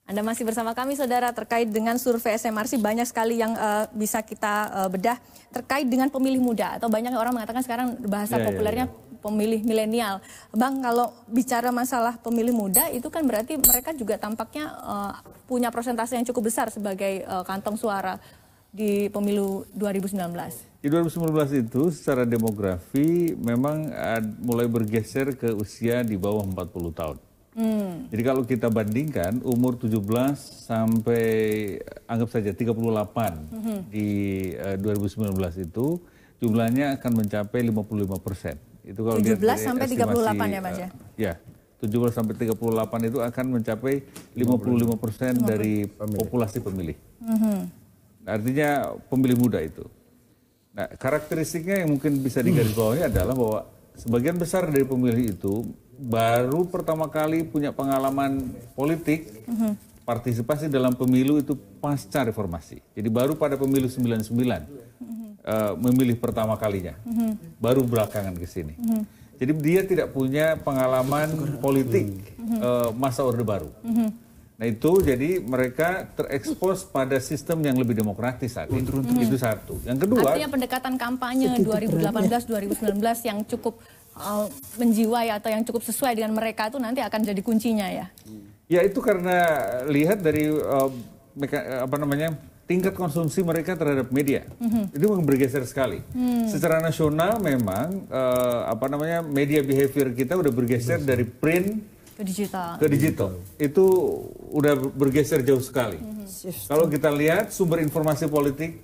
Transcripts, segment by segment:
Anda masih bersama kami, saudara, terkait dengan survei SMRC. Banyak sekali yang bisa kita bedah terkait dengan pemilih muda. Atau banyak orang mengatakan sekarang bahasa populernya pemilih milenial. Bang, kalau bicara masalah pemilih muda, itu kan berarti mereka juga tampaknya punya persentase yang cukup besar sebagai kantong suara di pemilu 2019. Di 2019 itu secara demografi memang mulai bergeser ke usia di bawah 40 tahun. Jadi kalau kita bandingkan umur 17 sampai anggap saja 38 di 2019 itu jumlahnya akan mencapai 55%. Itu kalau 17 sampai 38 ya Mas ya? Ya, 17 sampai 38 itu akan mencapai 55% dari populasi pemilih. Artinya pemilih muda itu. Nah, karakteristiknya yang mungkin bisa digarisbawahi adalah bahwa sebagian besar dari pemilih itu baru pertama kali punya pengalaman politik, partisipasi dalam pemilu itu pasca reformasi. Jadi baru pada pemilu 99 memilih pertama kalinya, baru belakangan ke sini. Jadi dia tidak punya pengalaman politik masa Orde Baru. Nah itu jadi mereka terekspos pada sistem yang lebih demokratis saat itu. Itu satu. Yang kedua, artinya pendekatan kampanye 2018-2019 yang cukup menjiwai atau yang cukup sesuai dengan mereka itu nanti akan jadi kuncinya ya? Ya itu karena lihat dari tingkat konsumsi mereka terhadap media. Itu memang bergeser sekali. Secara nasional memang media behavior kita udah bergeser dari print ke digital. Itu udah bergeser jauh sekali. Kalau kita lihat sumber informasi politik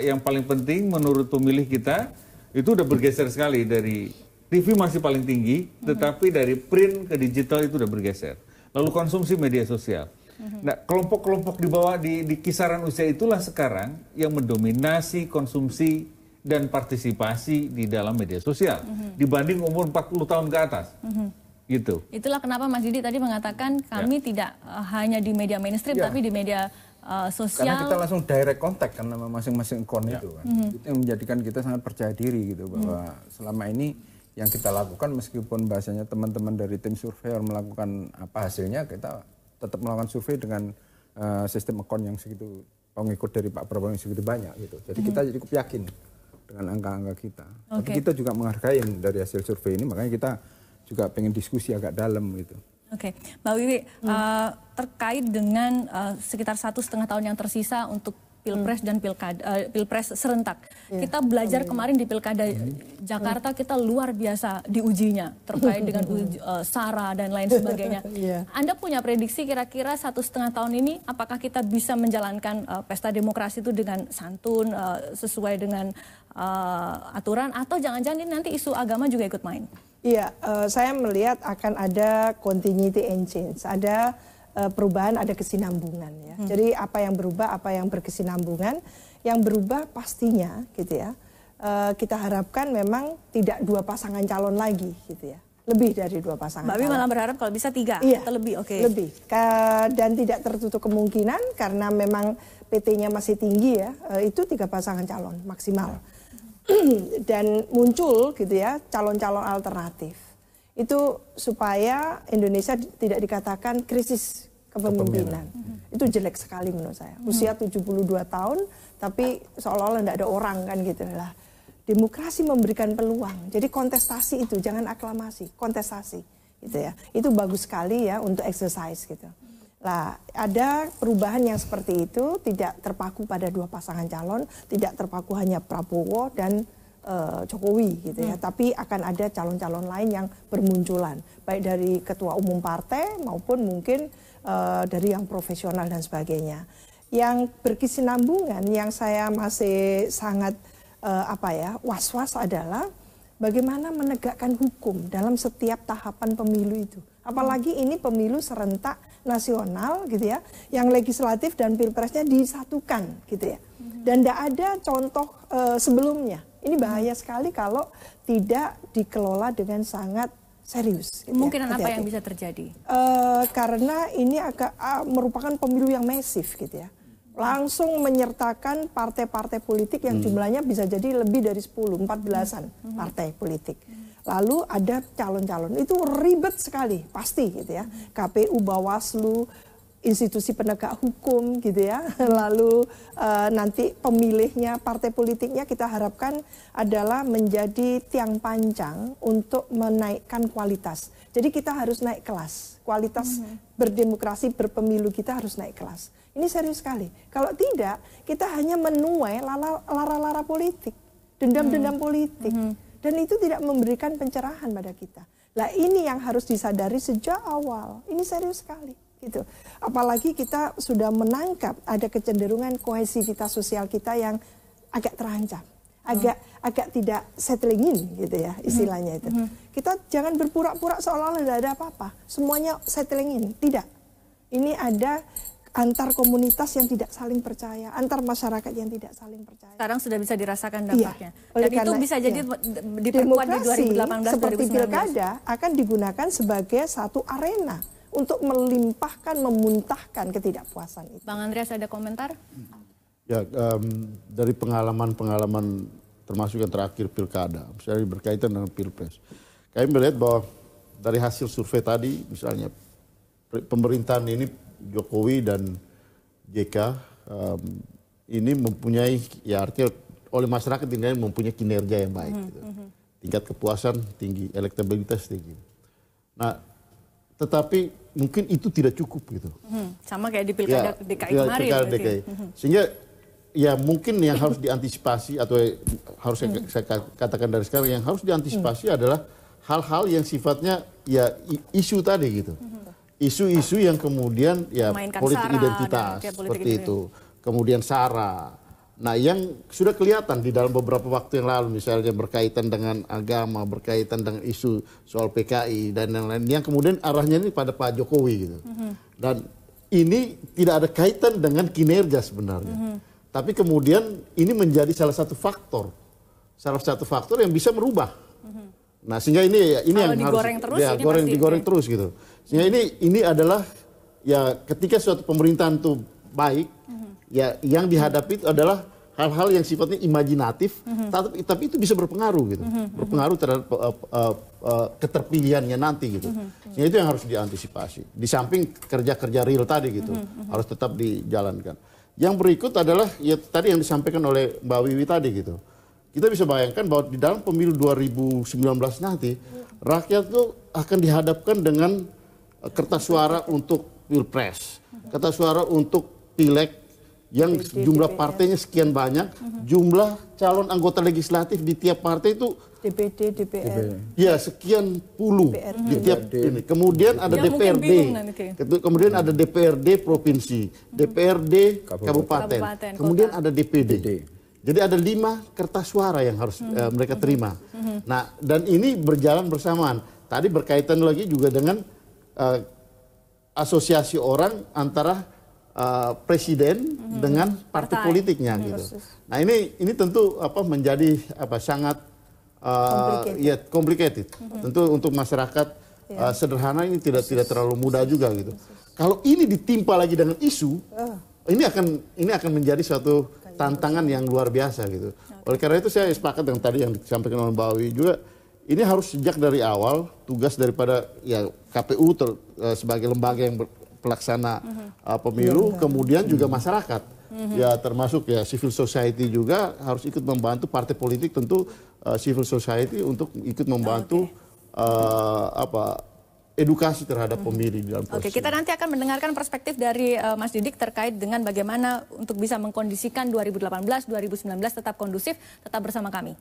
yang paling penting menurut pemilih kita itu udah bergeser sekali. Dari TV masih paling tinggi, tetapi dari print ke digital itu udah bergeser. Lalu konsumsi media sosial. Nah, kelompok-kelompok di bawah di kisaran usia itulah sekarang yang mendominasi konsumsi dan partisipasi di dalam media sosial dibanding umur 40 tahun ke atas. Gitu. Itulah kenapa Mas Didi tadi mengatakan kami tidak hanya di media mainstream tapi di media sosial. Karena kita langsung direct contact kan sama masing-masing akun itu kan. Itu yang menjadikan kita sangat percaya diri gitu bahwa selama ini yang kita lakukan meskipun bahasanya teman-teman dari tim surveyor melakukan apa hasilnya, kita tetap melakukan survei dengan sistem akun yang segitu, pengikut dari Pak Prabowo yang segitu banyak gitu. Jadi kita cukup yakin dengan angka-angka kita. Tapi kita juga menghargai dari hasil survei ini, makanya kita juga pengen diskusi agak dalam gitu. Oke, Mbak Wiwi, terkait dengan sekitar 1,5 tahun yang tersisa untuk Pilpres dan Pilpres serentak. Kita belajar kemarin di Pilkada Jakarta, kita luar biasa diujinya terkait dengan SARA dan lain sebagainya. Anda punya prediksi kira-kira 1,5 tahun ini apakah kita bisa menjalankan pesta demokrasi itu dengan santun, sesuai dengan aturan, atau jangan-jangan nanti isu agama juga ikut main? Iya, saya melihat akan ada continuity and change, ada perubahan, ada kesinambungan ya. Jadi apa yang berubah, apa yang berkesinambungan, yang berubah pastinya gitu ya. Kita harapkan memang tidak 2 pasangan calon lagi gitu ya. Lebih dari 2 pasangan Mbak calon. malah berharap kalau bisa 3 atau lebih, Lebih. Dan tidak tertutup kemungkinan karena memang PT-nya masih tinggi ya, itu 3 pasangan calon maksimal. Dan muncul gitu ya calon-calon alternatif. Itu supaya Indonesia tidak dikatakan krisis kepemimpinan. Itu jelek sekali menurut saya. Usia 72 tahun tapi seolah-olah tidak ada orang kan gitu lah. Demokrasi memberikan peluang. Jadi kontestasi itu jangan aklamasi, kontestasi gitu ya. Itu bagus sekali ya untuk exercise gitu. Lah, ada perubahan yang seperti itu, tidak terpaku pada 2 pasangan calon, tidak terpaku hanya Prabowo dan Jokowi gitu ya, tapi akan ada calon-calon lain yang bermunculan, baik dari ketua umum partai maupun mungkin dari yang profesional dan sebagainya. Yang berkesinambungan yang saya masih sangat was-was adalah bagaimana menegakkan hukum dalam setiap tahapan pemilu itu. Apalagi ini pemilu serentak nasional gitu ya, yang legislatif dan pilpresnya disatukan gitu ya. Dan tidak ada contoh sebelumnya. Ini bahaya sekali kalau tidak dikelola dengan sangat serius. Gitu Kemungkinan ya, apa yang bisa terjadi? Karena ini merupakan pemilu yang masif gitu ya. Langsung menyertakan partai-partai politik yang jumlahnya bisa jadi lebih dari 14-an partai politik. Lalu ada calon-calon, itu ribet sekali, pasti gitu ya. KPU, Bawaslu, institusi penegak hukum gitu ya, lalu nanti pemilihnya, partai politiknya kita harapkan adalah menjadi tiang panjang untuk menaikkan kualitas. Jadi kita harus naik kelas, kualitas berdemokrasi, berpemilu kita harus naik kelas. Ini serius sekali. Kalau tidak, kita hanya menuai lara-lara politik, dendam-dendam politik, dan itu tidak memberikan pencerahan pada kita. Lah ini yang harus disadari sejak awal. Ini serius sekali. Gitu. Apalagi kita sudah menangkap ada kecenderungan kohesivitas sosial kita yang agak terancam, agak tidak settling in gitu ya istilahnya itu. Kita jangan berpura-pura seolah-olah tidak ada apa-apa, semuanya settling in, tidak. Ini ada antar komunitas yang tidak saling percaya, antar masyarakat yang tidak saling percaya. Sekarang sudah bisa dirasakan dampaknya. Oleh Dan itu bisa jadi diperkuat di 2018 seperti pilkada akan digunakan sebagai satu arena untuk melimpahkan, memuntahkan ketidakpuasan itu. Bang Andreas ada komentar? Ya, dari pengalaman-pengalaman termasuk yang terakhir pilkada, misalnya berkaitan dengan pilpres. Kami melihat bahwa dari hasil survei tadi, misalnya pemerintahan ini Jokowi dan JK ini mempunyai, ya artinya oleh masyarakat ini mempunyai kinerja yang baik. Gitu. Tingkat kepuasan tinggi, elektabilitas tinggi. Nah, tetapi mungkin itu tidak cukup gitu. Sama kayak di pilkada DKI kemarin. DKI. Sehingga ya mungkin yang harus diantisipasi atau harus saya katakan dari sekarang yang harus diantisipasi adalah hal-hal yang sifatnya ya isu tadi gitu. Isu-isu yang kemudian ya Memainkan politik SARA, identitas seperti itu. Kemudian SARA. Nah, yang sudah kelihatan di dalam beberapa waktu yang lalu, misalnya berkaitan dengan agama, berkaitan dengan isu soal PKI dan lain-lain, yang kemudian arahnya ini pada Pak Jokowi gitu. Dan ini tidak ada kaitan dengan kinerja sebenarnya. Tapi kemudian ini menjadi salah satu faktor yang bisa merubah. Nah, sehingga ini yang digoreng harus terus, digoreng terus gitu. Sehingga ini adalah ya ketika suatu pemerintahan itu baik, ya yang dihadapi itu adalah hal-hal yang sifatnya imajinatif, tapi itu bisa berpengaruh gitu, berpengaruh terhadap keterpilihannya nanti gitu. Sehingga itu yang harus diantisipasi. Di samping kerja-kerja real tadi gitu, harus tetap dijalankan. Yang berikut adalah ya tadi yang disampaikan oleh Mbak Wiwi tadi gitu. Kita bisa bayangkan bahwa di dalam pemilu 2019 nanti rakyat itu akan dihadapkan dengan kertas suara untuk pilpres, kertas suara untuk pileg yang jumlah partainya sekian banyak, jumlah calon anggota legislatif di tiap partai itu DPD, DPR. Ya sekian puluh di tiap ini. Kemudian ada DPRD, kemudian ada DPRD provinsi, DPRD kabupaten, kemudian ada DPD. Jadi ada 5 kertas suara yang harus mereka terima. Nah, dan ini berjalan bersamaan. Tadi berkaitan lagi juga dengan asosiasi orang antara presiden dengan partai politiknya gitu. Nah, ini tentu menjadi sangat complicated. Tentu untuk masyarakat sederhana ini tidak terlalu mudah juga gitu. Kalau ini ditimpa lagi dengan isu, ini akan menjadi suatu tantangan yang luar biasa gitu. Oleh karena itu saya sepakat dengan tadi yang disampaikan oleh Mbak Wiwi juga, ini harus sejak dari awal tugas daripada ya KPU sebagai lembaga yang pelaksana pemilu, kemudian juga masyarakat, ya termasuk ya civil society juga harus ikut membantu partai politik, tentu civil society untuk ikut membantu edukasi terhadap pemilih di dalam proses. Oke, kita nanti akan mendengarkan perspektif dari Mas Didik terkait dengan bagaimana untuk bisa mengkondisikan 2018, 2019 tetap kondusif, tetap bersama kami.